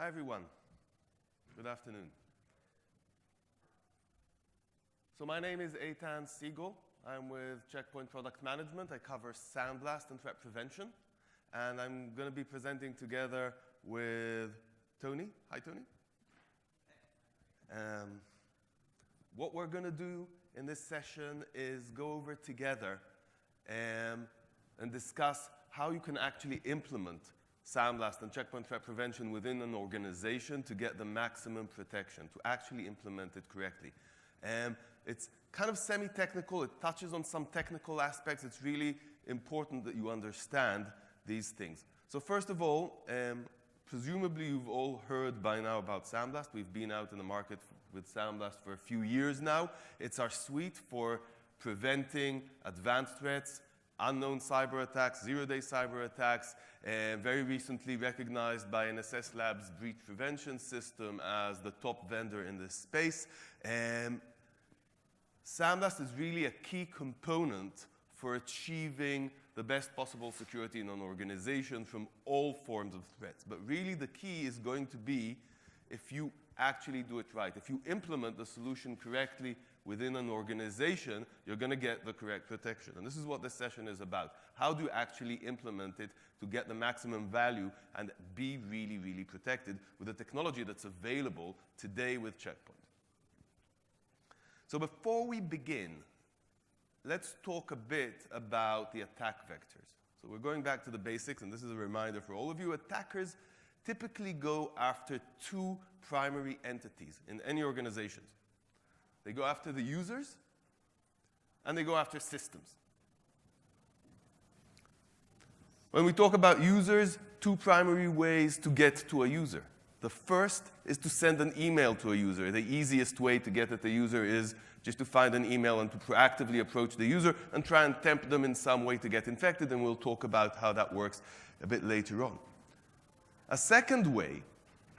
Hi, everyone. Good afternoon. So my name is Eitan Siegel. I'm with Check Point Product Management. I cover SandBlast and threat prevention. And I'm going to be presenting together with Tony. Hi, Tony. What we're going to do in this session is go over together and discuss how you can actually implement SandBlast and Check Point threat prevention within an organization to get the maximum protection, to actually implement it correctly. It's kind of semi-technical. It touches on some technical aspects. It's really important that you understand these things. So first of all, presumably you've all heard by now about SandBlast. We've been out in the market with SandBlast for a few years now. It's our suite for preventing advanced threats, unknown cyber attacks, zero-day cyber attacks, and very recently recognized by NSS Labs breach prevention system as the top vendor in this space. SandBlast is really a key component for achieving the best possible security in an organization from all forms of threats. But really the key is going to be if you actually do it right. If you implement the solution correctly within an organization, you're going to get the correct protection. And this is what this session is about. How do you actually implement it to get the maximum value and be really, really protected with the technology that's available today with Check Point? So before we begin, let's talk a bit about the attack vectors. So we're going back to the basics, and this is a reminder for all of you. Attackers typically go after two primary entities in any organizations. They go after the users, and they go after systems. When we talk about users, two primary ways to get to a user. The first is to send an email to a user. The easiest way to get at the user is just to find an email and to proactively approach the user and try and tempt them in some way to get infected, and we'll talk about how that works a bit later on. A second way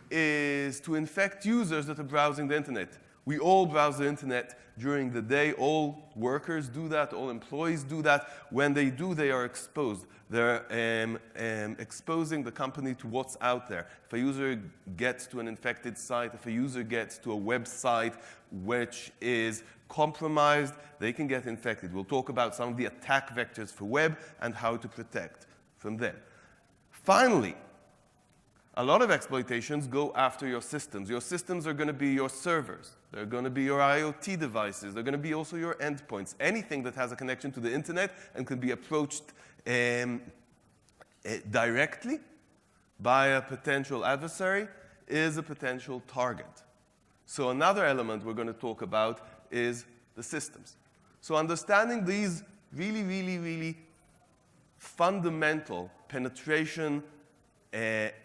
is to infect users that are browsing the internet. We all browse the internet during the day. All workers do that. All employees do that. When they do, they are exposed. They're exposing the company to what's out there. If a user gets to an infected site, if a user gets to a website which is compromised, they can get infected. We'll talk about some of the attack vectors for web and how to protect from them. Finally, a lot of exploitations go after your systems. Your systems are going to be your servers. They're going to be your IoT devices. They're going to be also your endpoints. Anything that has a connection to the internet and can be approached directly by a potential adversary is a potential target. So another element we're going to talk about is the systems. So understanding these really, really, really fundamental penetration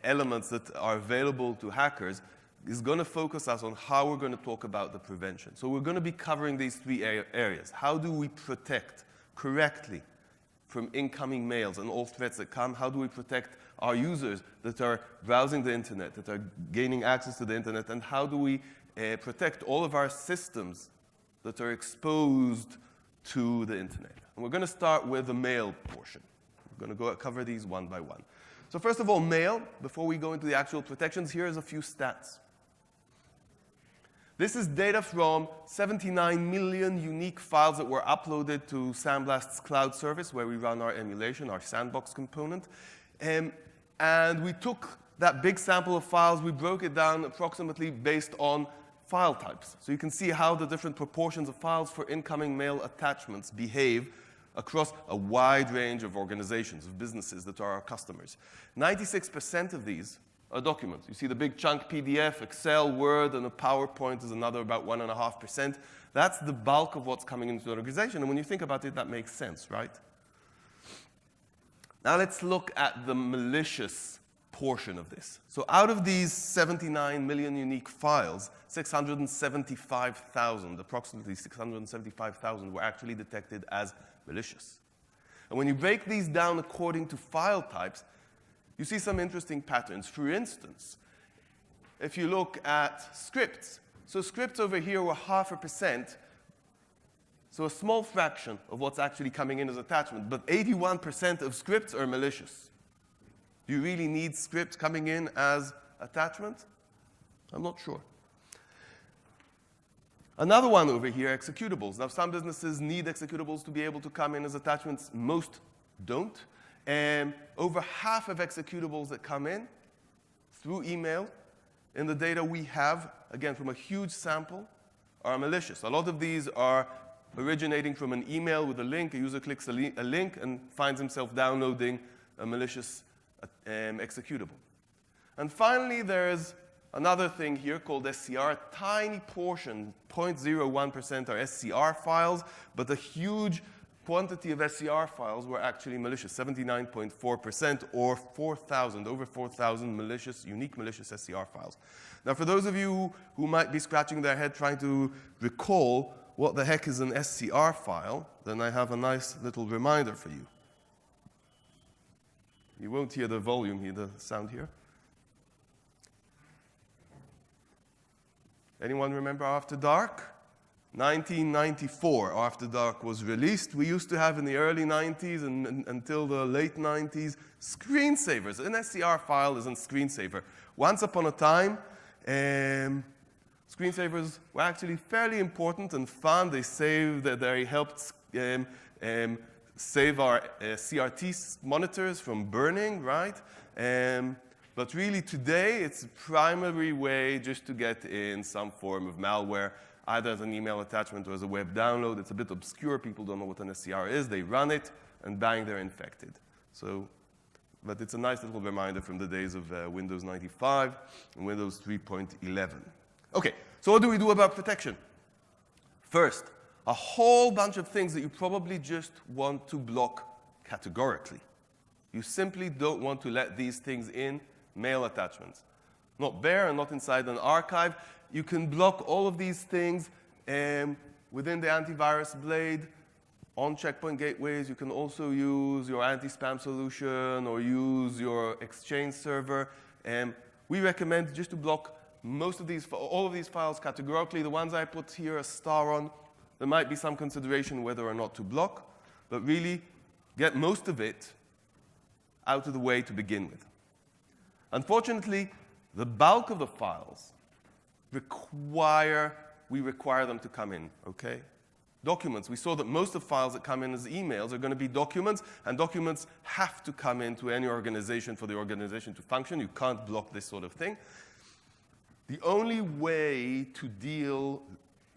elements that are available to hackers is going to focus us on how we're going to talk about the prevention. So we're going to be covering these three areas. How do we protect correctly from incoming mails and all threats that come? How do we protect our users that are browsing the internet, that are gaining access to the internet? And how do we protect all of our systems that are exposed to the internet? And we're going to start with the mail portion. We're going to cover these one by one. So first of all, mail. Before we go into the actual protections, here's a few stats. This is data from 79 million unique files that were uploaded to SandBlast's cloud service, where we run our emulation, our sandbox component. And we took that big sample of files, we broke it down approximately based on file types. So you can see how the different proportions of files for incoming mail attachments behave across a wide range of organizations, of businesses that are our customers. 96% of these are documents. You see the big chunk PDF, Excel, Word, and a PowerPoint is another about 1.5%. That's the bulk of what's coming into the organization. And when you think about it, that makes sense, right? Now let's look at the malicious portion of this. So out of these 79 million unique files, 675,000, approximately 675,000 were actually detected as malicious. And when you break these down according to file types, you see some interesting patterns. For instance, if you look at scripts, so scripts over here were 0.5%, so a small fraction of what's actually coming in as attachment, but 81% of scripts are malicious. Do you really need scripts coming in as attachment? I'm not sure. Another one over here, executables. Now, some businesses need executables to be able to come in as attachments. Most don't. And over half of executables that come in through email in the data we have, again, from a huge sample, are malicious. A lot of these are originating from an email with a link. A user clicks a link and finds himself downloading a malicious executable. And finally, there's another thing here called SCR. A tiny portion, 0.01% are SCR files, but a huge quantity of SCR files were actually malicious, 79.4%, or 4,000, over 4,000 malicious, unique malicious SCR files. Now, for those of you who might be scratching their head trying to recall what the heck is an SCR file, then I have a nice little reminder for you. You won't hear the volume here, the sound here. Anyone remember After Dark? 1994, After Dark was released. We used to have in the early 90s and until the late 90s screensavers. An SCR file is a screensaver. Once upon a time, screensavers were actually fairly important and fun. They helped save our CRT monitors from burning, right? But really today, it's a primary way just to get in some form of malware, either as an email attachment or as a web download. It's a bit obscure. People don't know what an SCR is. They run it, and bang, they're infected. But it's a nice little reminder from the days of Windows 95 and Windows 3.11. OK, so what do we do about protection? First, a whole bunch of things that you probably just want to block categorically. You simply don't want to let these things in mail attachments. Not there and not inside an archive. You can block all of these things within the antivirus blade on Check Point gateways. You can also use your anti-spam solution or use your Exchange server. We recommend just to block all of these files categorically. The ones I put here a star on, there might be some consideration whether or not to block, but really get most of it out of the way to begin with. Unfortunately, the bulk of the files we require them to come in, okay? Documents. We saw that most of the files that come in as emails are going to be documents, and documents have to come into any organization for the organization to function. You can't block this sort of thing. The only way to deal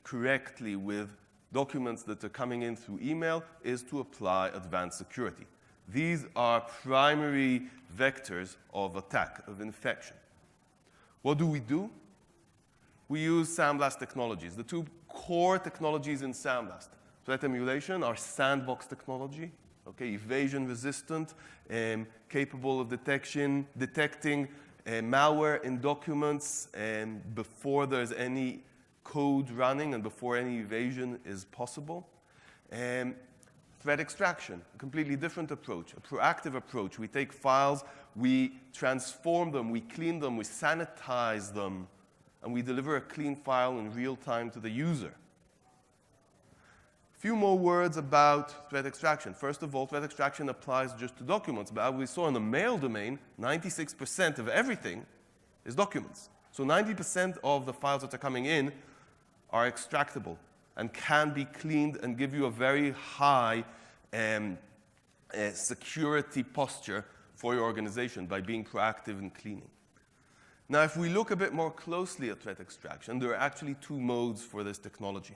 correctly with documents that are coming in through email is to apply advanced security. These are primary vectors of attack, of infection. What do? We use Samblast Technologies. The two core technologies in Samblast, threat emulation, our sandbox technology, okay, evasion resistant, capable of detecting malware in documents before there's any code running and before any evasion is possible. Threat extraction, a completely different approach, a proactive approach. We take files, we transform them, we clean them, we sanitize them, and we deliver a clean file in real time to the user. A few more words about threat extraction. First of all, threat extraction applies just to documents. But as we saw in the mail domain, 96% of everything is documents. So 90% of the files that are coming in are extractable and can be cleaned and give you a very high security posture for your organization by being proactive in cleaning. Now, if we look a bit more closely at threat extraction, there are actually two modes for this technology.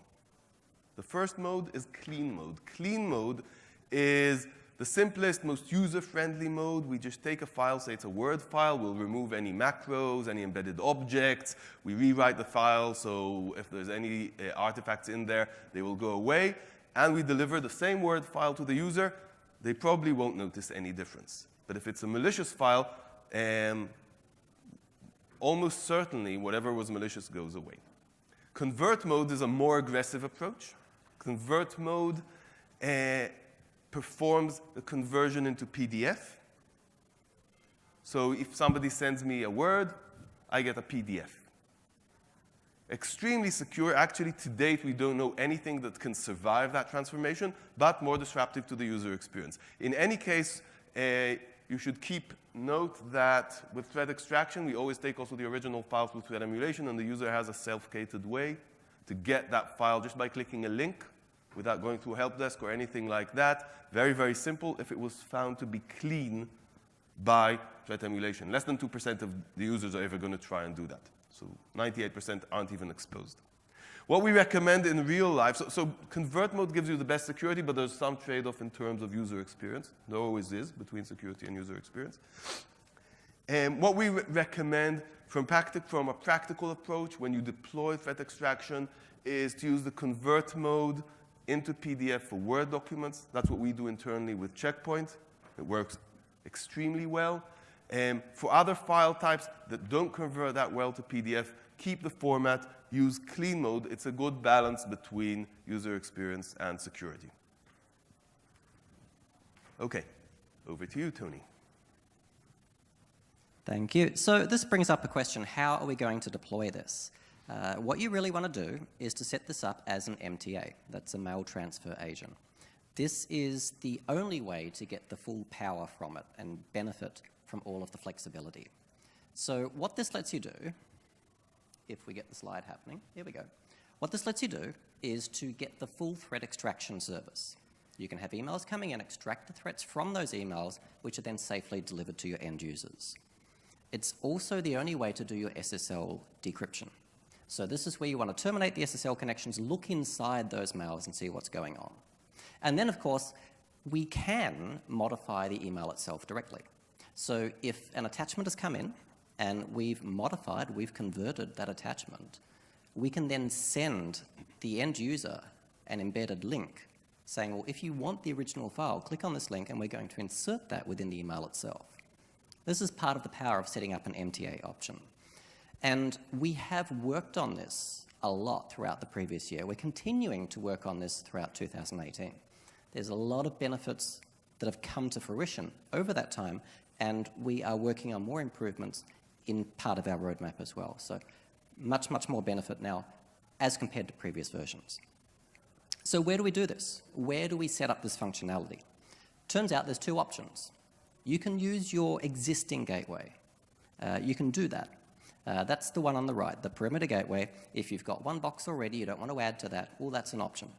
The first mode is clean mode. Clean mode is the simplest, most user-friendly mode. We just take a file, say it's a Word file. We'll remove any macros, any embedded objects. We rewrite the file, so if there's any artifacts in there, they will go away. And we deliver the same Word file to the user. They probably won't notice any difference. But if it's a malicious file, almost certainly whatever was malicious goes away. Convert mode is a more aggressive approach. Convert mode performs the conversion into PDF. So if somebody sends me a Word, I get a PDF. Extremely secure. Actually, to date, we don't know anything that can survive that transformation, but more disruptive to the user experience. In any case, you should keep note that with threat extraction, we always take also the original files with threat emulation, and the user has a self-cated way to get that file just by clicking a link without going through a help desk or anything like that. Very, very simple if it was found to be clean by threat emulation. Less than 2% of the users are ever going to try and do that. So 98% aren't even exposed. What we recommend in real life, so convert mode gives you the best security, but there's some trade-off in terms of user experience. There always is between security and user experience. And what we recommend from a practical approach when you deploy threat extraction is to use the convert mode into PDF for Word documents. That's what we do internally with Check Point. It works extremely well. And for other file types that don't convert that well to PDF, keep the format, use clean mode. It's a good balance between user experience and security. OK, over to you, Tony. Thank you. So this brings up a question. How are we going to deploy this? What you really want to do is to set this up as an MTA. That's a mail transfer agent. This is the only way to get the full power from it and benefit from all of the flexibility. So what this lets you do, if we get the slide happening, here we go. What this lets you do is to get the full threat extraction service. You can have emails coming in, extract the threats from those emails, which are then safely delivered to your end users. It's also the only way to do your SSL decryption. So this is where you want to terminate the SSL connections, look inside those mails and see what's going on. And then, of course, we can modify the email itself directly. So if an attachment has come in and we've converted that attachment, we can then send the end user an embedded link saying, well, if you want the original file, click on this link and we're going to insert that within the email itself. This is part of the power of setting up an MTA option. And we have worked on this a lot throughout the previous year. We're continuing to work on this throughout 2018. There's a lot of benefits that have come to fruition over that time, and we are working on more improvements in part of our roadmap as well. So much, much more benefit now as compared to previous versions. So where do we do this? Where do we set up this functionality? Turns out there's two options. You can use your existing gateway. You can do that. That's the one on the right, the perimeter gateway. If you've got one box already, you don't want to add to that, well, that's an option.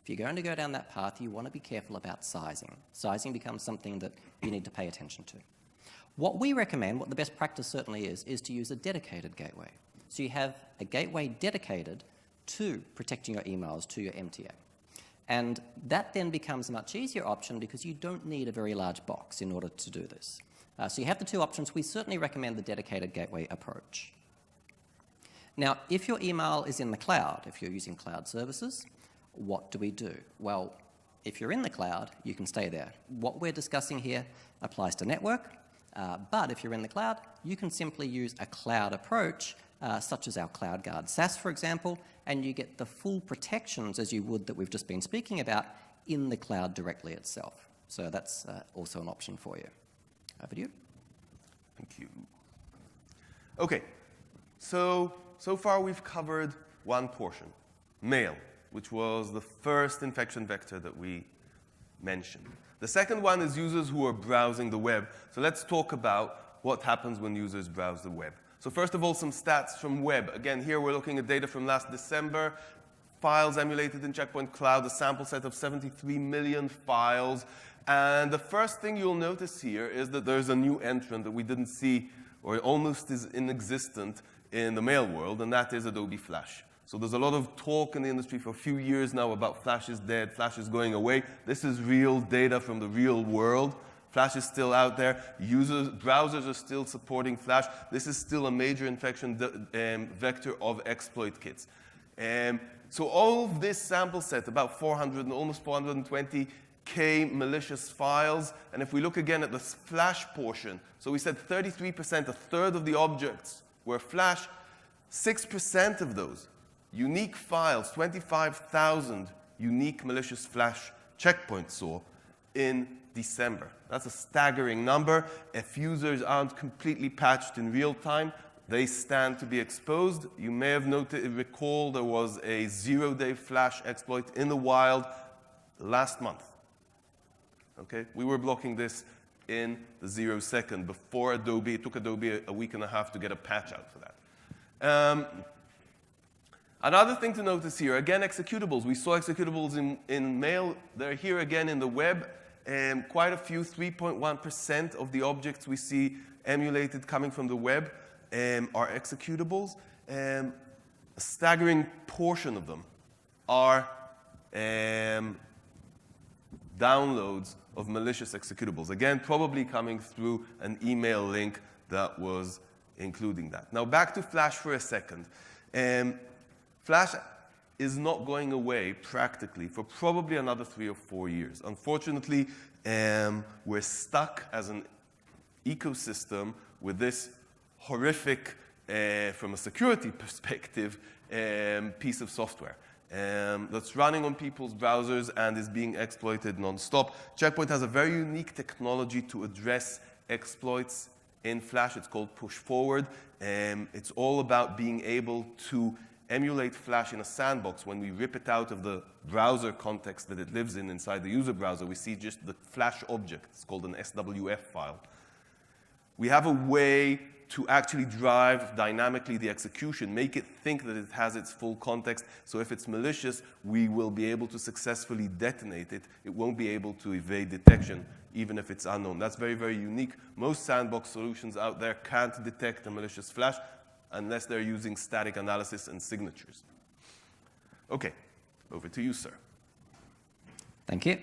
If you're going to go down that path, you want to be careful about sizing. Sizing becomes something that you need to pay attention to. What we recommend, what the best practice certainly is to use a dedicated gateway. So you have a gateway dedicated to protecting your emails to your MTA. And that then becomes a much easier option because you don't need a very large box in order to do this. So you have the two options. We certainly recommend the dedicated gateway approach. Now, if your email is in the cloud, if you're using cloud services, what do we do? Well, if you're in the cloud, you can stay there. What we're discussing here applies to network, but if you're in the cloud, you can simply use a cloud approach, such as our CloudGuard SaaS, for example, and you get the full protections as you would that we've just been speaking about in the cloud directly itself. So that's also an option for you. Over to you. Thank you. OK, so far we've covered one portion, mail, which was the first infection vector that we mentioned. The second one is users who are browsing the web. So let's talk about what happens when users browse the web. So first of all, some stats from web. Again, here we're looking at data from last December. Files emulated in Check Point Cloud, a sample set of 73 million files. And the first thing you'll notice here is that there's a new entrant that we didn't see, or almost is inexistent in the mail world, and that is Adobe Flash. So there's a lot of talk in the industry for a few years now about Flash is dead, Flash is going away. This is real data from the real world. Flash is still out there. Browsers are still supporting Flash. This is still a major infection vector of exploit kits. So all of this sample set, about 400 almost 420K malicious files. And if we look again at the Flash portion, so we said 33%, a third of the objects were Flash. 6% of those unique files, 25,000 unique malicious Flash checkpoints saw in December. That's a staggering number. If users aren't completely patched in real time, they stand to be exposed. You may have recall there was a zero-day Flash exploit in the wild last month. Okay? We were blocking this in the 0 second before Adobe. It took Adobe a week and a half to get a patch out for that. Another thing to notice here, again, executables. We saw executables in mail. They're here again in the web. Quite a few, 3.1% of the objects we see emulated coming from the web are executables. A staggering portion of them are downloads of malicious executables. Again, probably coming through an email link that was including that. Now, back to Flash for a second. Flash is not going away practically for probably another 3 or 4 years. Unfortunately, we're stuck as an ecosystem with this horrific, from a security perspective, piece of software that's running on people's browsers and is being exploited nonstop. Check Point has a very unique technology to address exploits in Flash. It's called push forward. It's all about being able to emulate Flash in a sandbox. When we rip it out of the browser context that it lives in inside the user browser, we see just the Flash object. It's called an SWF file. We have a way to actually drive dynamically the execution, make it think that it has its full context. So if it's malicious, we will be able to successfully detonate it. It won't be able to evade detection, even if it's unknown. That's very, very unique. Most sandbox solutions out there can't detect a malicious Flash unless they're using static analysis and signatures. OK, over to you, sir. Thank you.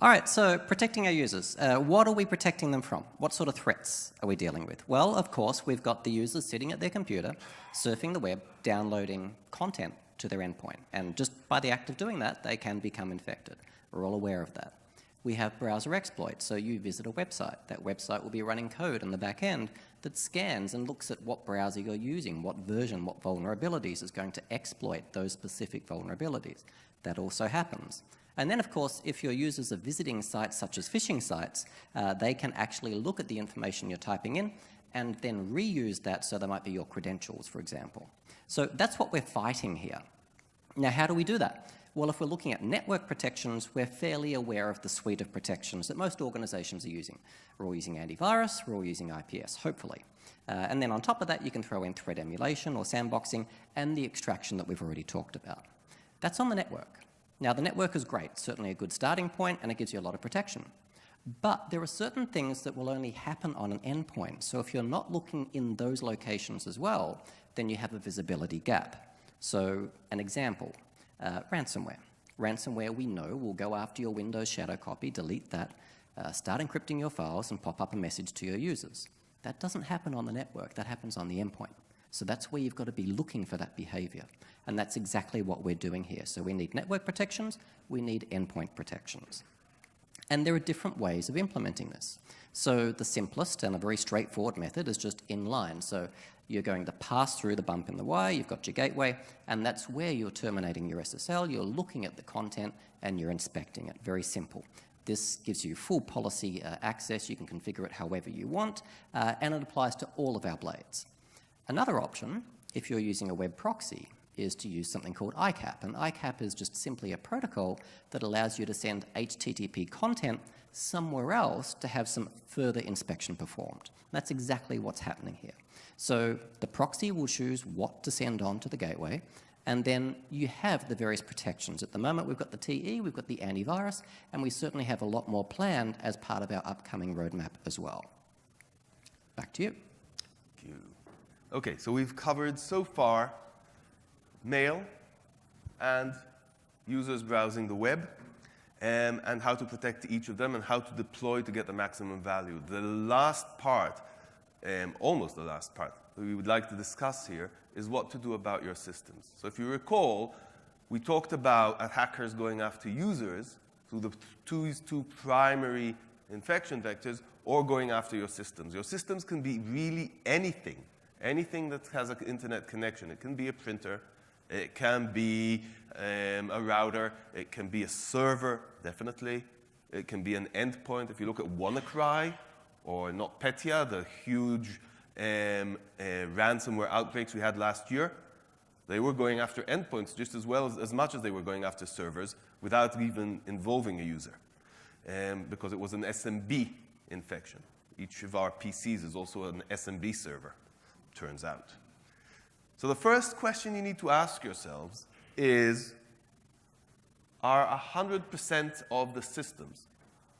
All right, so protecting our users. What are we protecting them from? What sort of threats are we dealing with? Well, of course, we've got the users sitting at their computer, surfing the web, downloading content to their endpoint. And just by the act of doing that, they can become infected. We're all aware of that. We have browser exploits. So you visit a website. That website will be running code on the back end that scans and looks at what browser you're using, what version, what vulnerabilities is going to exploit those specific vulnerabilities. That also happens. And then, of course, if your users are visiting sites such as phishing sites, they can actually look at the information you're typing in and then reuse that, so they might be your credentials, for example. So that's what we're fighting here. Now, how do we do that? Well, if we're looking at network protections, we're fairly aware of the suite of protections that most organizations are using. We're all using antivirus, we're all using IPS, hopefully. And then on top of that, you can throw in threat emulation or sandboxing and the extraction that we've already talked about. That's on the network. Now, the network is great, certainly a good starting point, and it gives you a lot of protection. But there are certain things that will only happen on an endpoint. So if you're not looking in those locations as well, then you have a visibility gap. So an example, ransomware. Ransomware, we know, will go after your Windows shadow copy, delete that, start encrypting your files, and pop up a message to your users. That doesn't happen on the network. That happens on the endpoint. So that's where you've got to be looking for that behavior. And that's exactly what we're doing here. So we need network protections, we need endpoint protections. And there are different ways of implementing this. So the simplest and a very straightforward method is just inline. So you're going to pass through the bump in the wire, you've got your gateway, and that's where you're terminating your SSL, you're looking at the content, and you're inspecting it. Very simple. This gives you full policy access, you can configure it however you want, and it applies to all of our blades. Another option, if you're using a web proxy, is to use something called ICAP. And ICAP is just simply a protocol that allows you to send HTTP content somewhere else to have some further inspection performed. That's exactly what's happening here. So the proxy will choose what to send on to the gateway, and then you have the various protections. At the moment, we've got the TE, we've got the antivirus, and we certainly have a lot more planned as part of our upcoming roadmap as well. Back to you. Thank you. OK, so we've covered so far mail and users browsing the web, and how to protect each of them and how to deploy to get the maximum value. The last part, almost the last part, that we would like to discuss here is what to do about your systems. So if you recall, we talked about hackers going after users through the two primary infection vectors, or going after your systems. Your systems can be really anything that has an internet connection. It can be a printer, it can be a router, it can be a server, definitely. It can be an endpoint. If you look at WannaCry or NotPetya, the huge ransomware outbreaks we had last year, they were going after endpoints just as much as they were going after servers without even involving a user, because it was an SMB infection. Each of our PCs is also an SMB server, turns out. So the first question you need to ask yourselves is, are 100% of the systems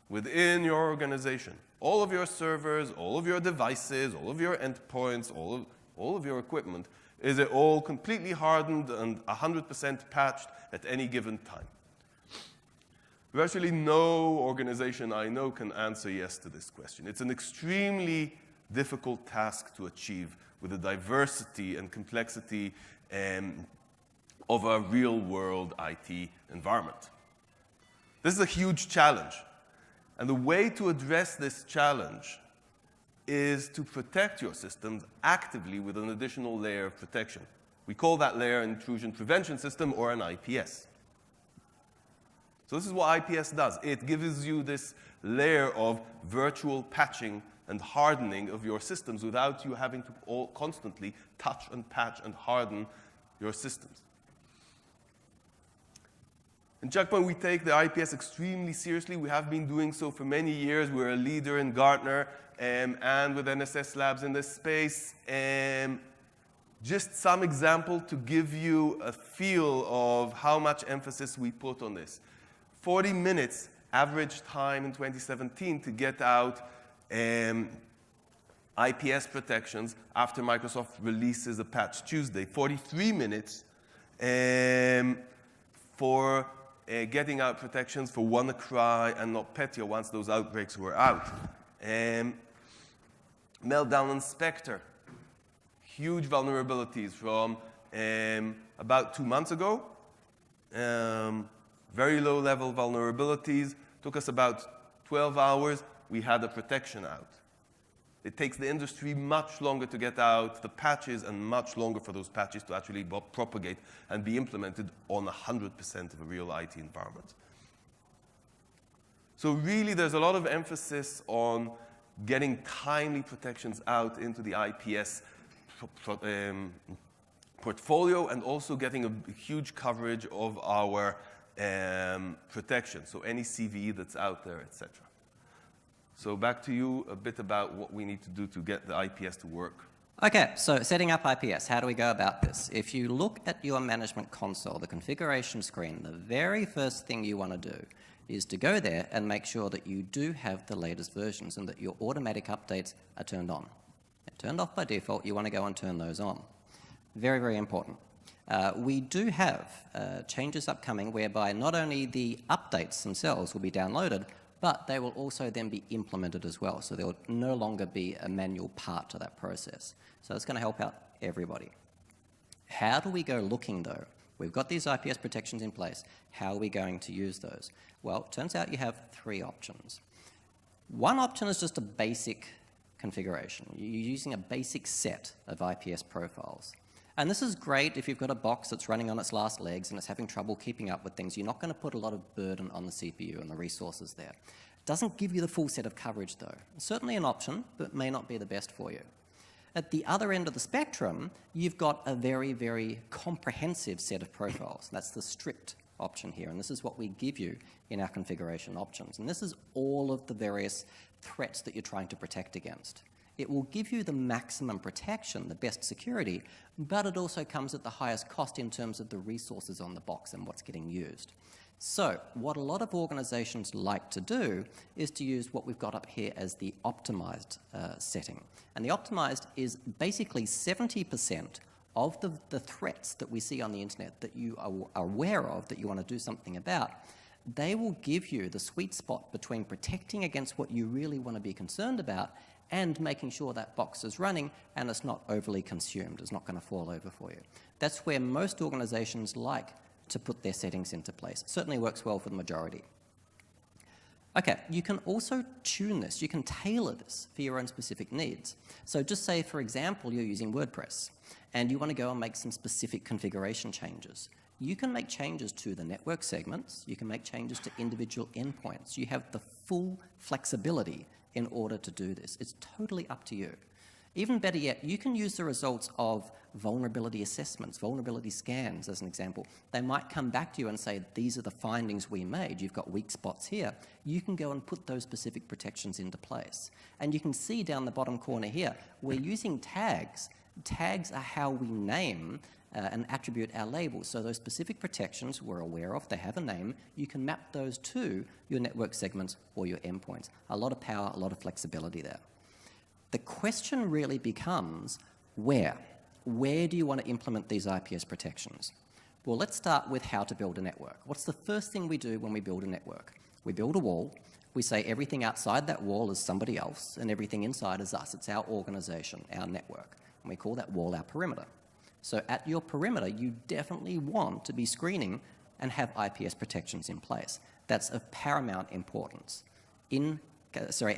within your organization, all of your servers, all of your devices, all of your endpoints, all of your equipment, is it all completely hardened and 100% patched at any given time? Virtually no organization I know can answer yes to this question. It's an extremely difficult task to achieve with the diversity and complexity of a real-world IT environment. This is a huge challenge. And the way to address this challenge is to protect your systems actively with an additional layer of protection. We call that layer an intrusion prevention system, or an IPS. So this is what IPS does. It gives you this layer of virtual patching and hardening of your systems without you having to constantly touch and patch and harden your systems. In Check Point, we take the IPS extremely seriously. We have been doing so for many years. We're a leader in Gartner and with NSS Labs in this space. Just some example to give you a feel of how much emphasis we put on this. 40 minutes average time in 2017 to get out IPS protections after Microsoft releases a patch Tuesday. 43 minutes for getting out protections for WannaCry and NotPetya once those outbreaks were out. Meltdown and Spectre. Huge vulnerabilities from about 2 months ago. Very low-level vulnerabilities. Took us about 12 hours. We had a protection out. It takes the industry much longer to get out the patches and much longer for those patches to actually propagate and be implemented on 100% of a real IT environment. So really, there's a lot of emphasis on getting timely protections out into the IPS portfolio and also getting a huge coverage of our protection, so any CVE that's out there, etc. So back to you, a bit about what we need to do to get the IPS to work. Okay, so setting up IPS, how do we go about this? If you look at your management console, the configuration screen, the very first thing you want to do is to go there and make sure that you do have the latest versions and that your automatic updates are turned on. They're turned off by default, you want to go and turn those on. Very, very important. We do have changes upcoming whereby not only the updates themselves will be downloaded, but they will also then be implemented as well. So there will no longer be a manual part to that process. So it's going to help out everybody. How do we go looking, though? We've got these IPS protections in place. How are we going to use those? Well, it turns out you have 3 options. One option is just a basic configuration. You're using a basic set of IPS profiles. And this is great if you've got a box that's running on its last legs and it's having trouble keeping up with things. You're not going to put a lot of burden on the CPU and the resources there. It doesn't give you the full set of coverage, though. It's certainly an option, but may not be the best for you. At the other end of the spectrum, you've got a very, very comprehensive set of profiles. That's the strict option here, and this is what we give you in our configuration options. And this is all of the various threats that you're trying to protect against. It will give you the maximum protection, the best security, but it also comes at the highest cost in terms of the resources on the box and what's getting used. So what a lot of organizations like to do is to use what we've got up here as the optimized setting. And the optimized is basically 70% of the threats that we see on the internet that you are aware of, that you want to do something about. They will give you the sweet spot between protecting against what you really want to be concerned about and making sure that box is running and it's not overly consumed, it's not going to fall over for you. That's where most organizations like to put their settings into place. It certainly works well for the majority. Okay, you can also tune this. You can tailor this for your own specific needs. So just say, for example, you're using WordPress and you want to go and make some specific configuration changes. You can make changes to the network segments. You can make changes to individual endpoints. You have the full flexibility in order to do this. It's totally up to you. Even better yet, you can use the results of vulnerability assessments, vulnerability scans as an example. They might come back to you and say, these are the findings we made, you've got weak spots here. You can go and put those specific protections into place. And you can see down the bottom corner here, we're using tags. Tags are how we name and attribute our labels. So those specific protections we're aware of, they have a name, you can map those to your network segments or your endpoints. A lot of power, a lot of flexibility there. The question really becomes, where? Where do you want to implement these IPS protections? Well, let's start with how to build a network. What's the first thing we do when we build a network? We build a wall. We say everything outside that wall is somebody else, and everything inside is us. It's our organization, our network. And we call that wall our perimeter. So at your perimeter, you definitely want to be screening and have IPS protections in place. That's of paramount importance.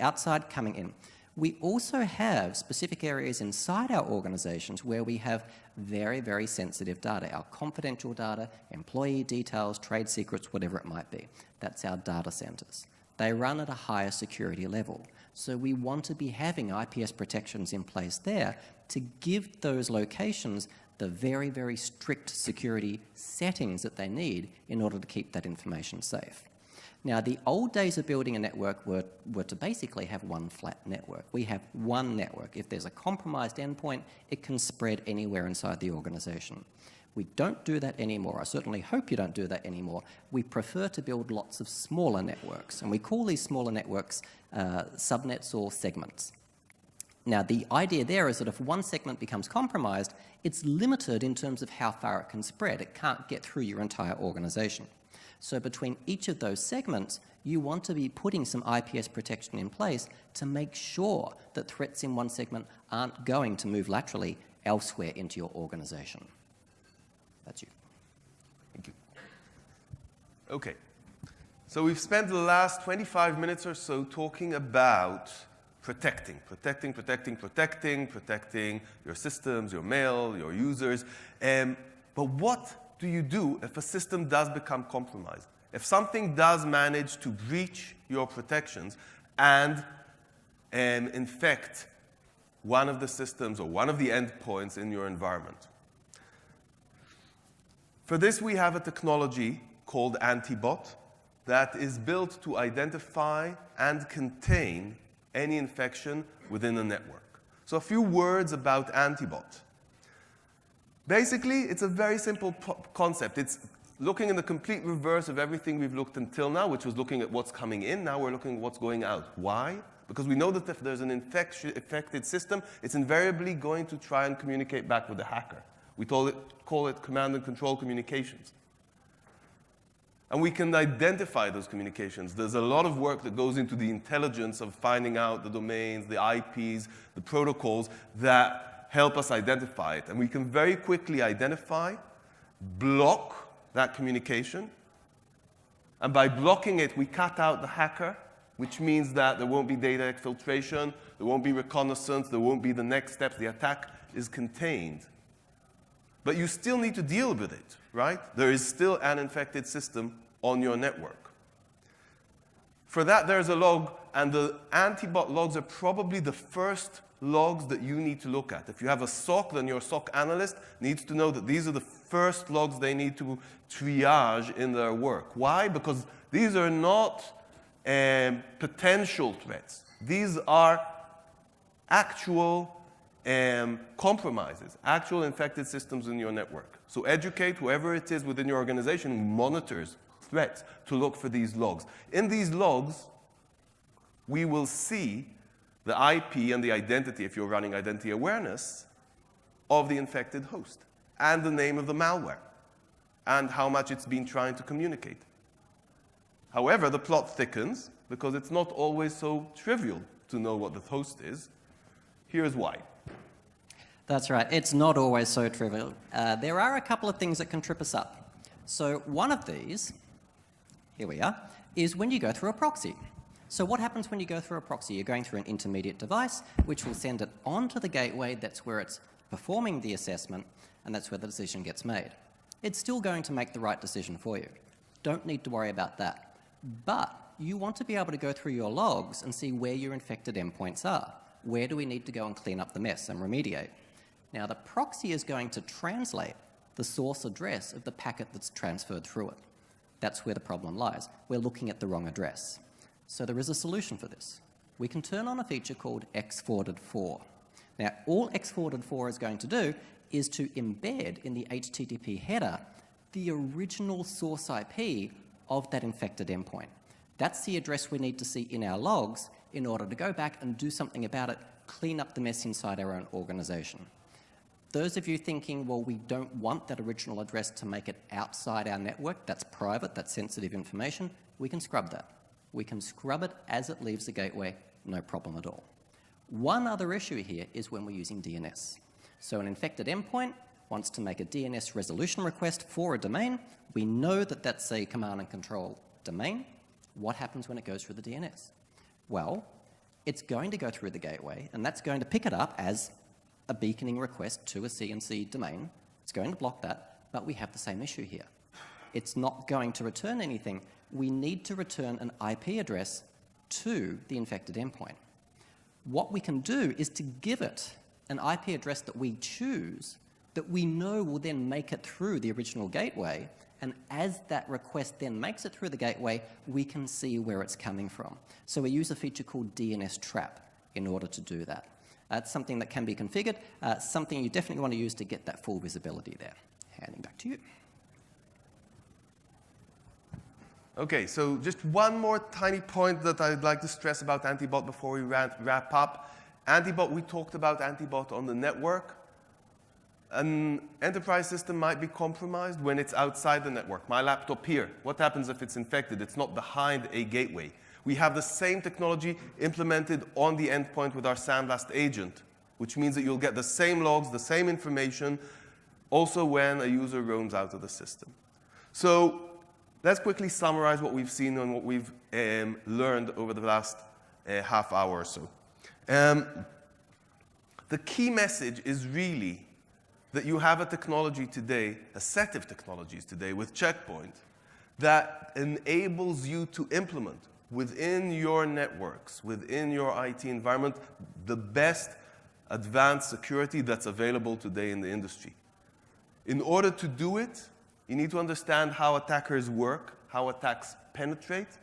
Outside, coming in. We also have specific areas inside our organizations where we have very, very sensitive data, our confidential data, employee details, trade secrets, whatever it might be. That's our data centers. They run at a higher security level. So we want to be having IPS protections in place there to give those locations the very, very strict security settings that they need in order to keep that information safe. Now, the old days of building a network were to basically have one flat network. We have one network. If there's a compromised endpoint, it can spread anywhere inside the organization. We don't do that anymore. I certainly hope you don't do that anymore. We prefer to build lots of smaller networks, and we call these smaller networks subnets or segments. Now, the idea there is that if one segment becomes compromised, it's limited in terms of how far it can spread. It can't get through your entire organization. So between each of those segments, you want to be putting some IPS protection in place to make sure that threats in one segment aren't going to move laterally elsewhere into your organization. That's you. Thank you. Okay. So we've spent the last 25 minutes or so talking about protecting your systems, your mail, your users. But what do you do if a system does become compromised? If something does manage to breach your protections and infect one of the systems or one of the endpoints in your environment? For this, we have a technology called AntiBot that is built to identify and contain any infection within a network. So a few words about AntiBot. Basically, it's a very simple concept. It's looking in the complete reverse of everything we've looked until now, which was looking at what's coming in. Now we're looking at what's going out. Why? Because we know that if there's an infected system, it's invariably going to try and communicate back with the hacker. We call it command and control communications. And we can identify those communications. There's a lot of work that goes into the intelligence of finding out the domains, the IPs, the protocols that help us identify it. And we can very quickly identify, block that communication. And by blocking it, we cut out the hacker, which means that there won't be data exfiltration, there won't be reconnaissance, there won't be the next steps. The attack is contained. But you still need to deal with it, right? There is still an infected system on your network. For that, there's a log, and the AntiBot logs are probably the first logs that you need to look at. If you have a SOC, then your SOC analyst needs to know that these are the first logs they need to triage in their work. Why? Because these are not potential threats. These are actual compromises, actual infected systems in your network. So educate whoever it is within your organization who monitors threats to look for these logs. In these logs, we will see the IP and the identity, if you're running identity awareness, of the infected host, and the name of the malware, and how much it's been trying to communicate. However, the plot thickens, because it's not always so trivial to know what the host is. Here's why. That's right. It's not always so trivial. There are a couple of things that can trip us up. So one of these, here we are, is when you go through a proxy. So what happens when you go through a proxy? You're going through an intermediate device, which will send it onto the gateway. That's where it's performing the assessment, and that's where the decision gets made. It's still going to make the right decision for you. Don't need to worry about that. But you want to be able to go through your logs and see where your infected endpoints are. where do we need to go and clean up the mess and remediate? Now, the proxy is going to translate the source address of the packet that's transferred through it. That's where the problem lies. We're looking at the wrong address. So there is a solution for this. We can turn on a feature called xforwarded for. Now, all xforwarded for is going to do is to embed in the HTTP header the original source IP of that infected endpoint. That's the address we need to see in our logs in order to go back and do something about it, clean up the mess inside our own organization. Those of you thinking, well, we don't want that original address to make it outside our network, that's private, that's sensitive information, we can scrub that. We can scrub it as it leaves the gateway, no problem at all. One other issue here is when we're using DNS. So an infected endpoint wants to make a DNS resolution request for a domain. We know that that's a command and control domain. What happens when it goes through the DNS? Well, it's going to go through the gateway, and that's going to pick it up as a beaconing request to a CNC domain. It's going to block that, but we have the same issue here. It's not going to return anything. We need to return an IP address to the infected endpoint. What we can do is to give it an IP address that we choose that we know will then make it through the original gateway, and as that request then makes it through the gateway, we can see where it's coming from. So we use a feature called DNS Trap in order to do that. It's something that can be configured, something you definitely want to use to get that full visibility there. Handing back to you. Okay, so just one more tiny point that I'd like to stress about AntiBot before we wrap up. AntiBot, we talked about AntiBot on the network. An enterprise system might be compromised when it's outside the network. My laptop here, what happens if it's infected? It's not behind a gateway. We have the same technology implemented on the endpoint with our SandBlast agent, which means that you'll get the same logs, the same information, also when a user roams out of the system. So let's quickly summarize what we've seen and what we've learned over the last half hour or so. The key message is really that you have a technology today, a set of technologies today with Check Point that enables you to implement within your networks, within your IT environment, the best advanced security that's available today in the industry. In order to do it, you need to understand how attackers work, how attacks penetrate,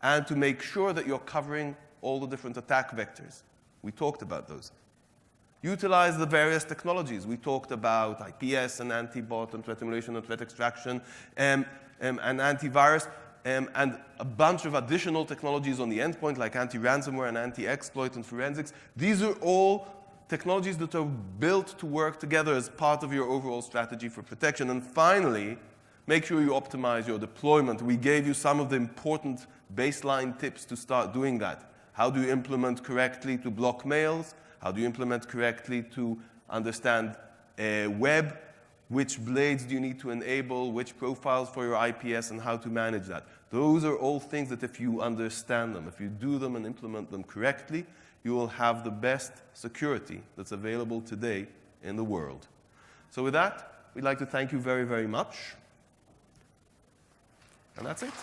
and to make sure that you're covering all the different attack vectors. We talked about those. Utilize the various technologies. We talked about IPS and AntiBot and threat emulation and threat extraction and antivirus and a bunch of additional technologies on the endpoint like anti-ransomware and anti-exploit and forensics. These are all technologies that are built to work together as part of your overall strategy for protection. And finally, make sure you optimize your deployment. We gave you some of the important baseline tips to start doing that. How do you implement correctly to block mails? How do you implement correctly to understand web? Which blades do you need to enable? Which profiles for your IPS and how to manage that? Those are all things that if you understand them, if you do them and implement them correctly, you will have the best security that's available today in the world. So with that, we'd like to thank you very, very much. And that's it.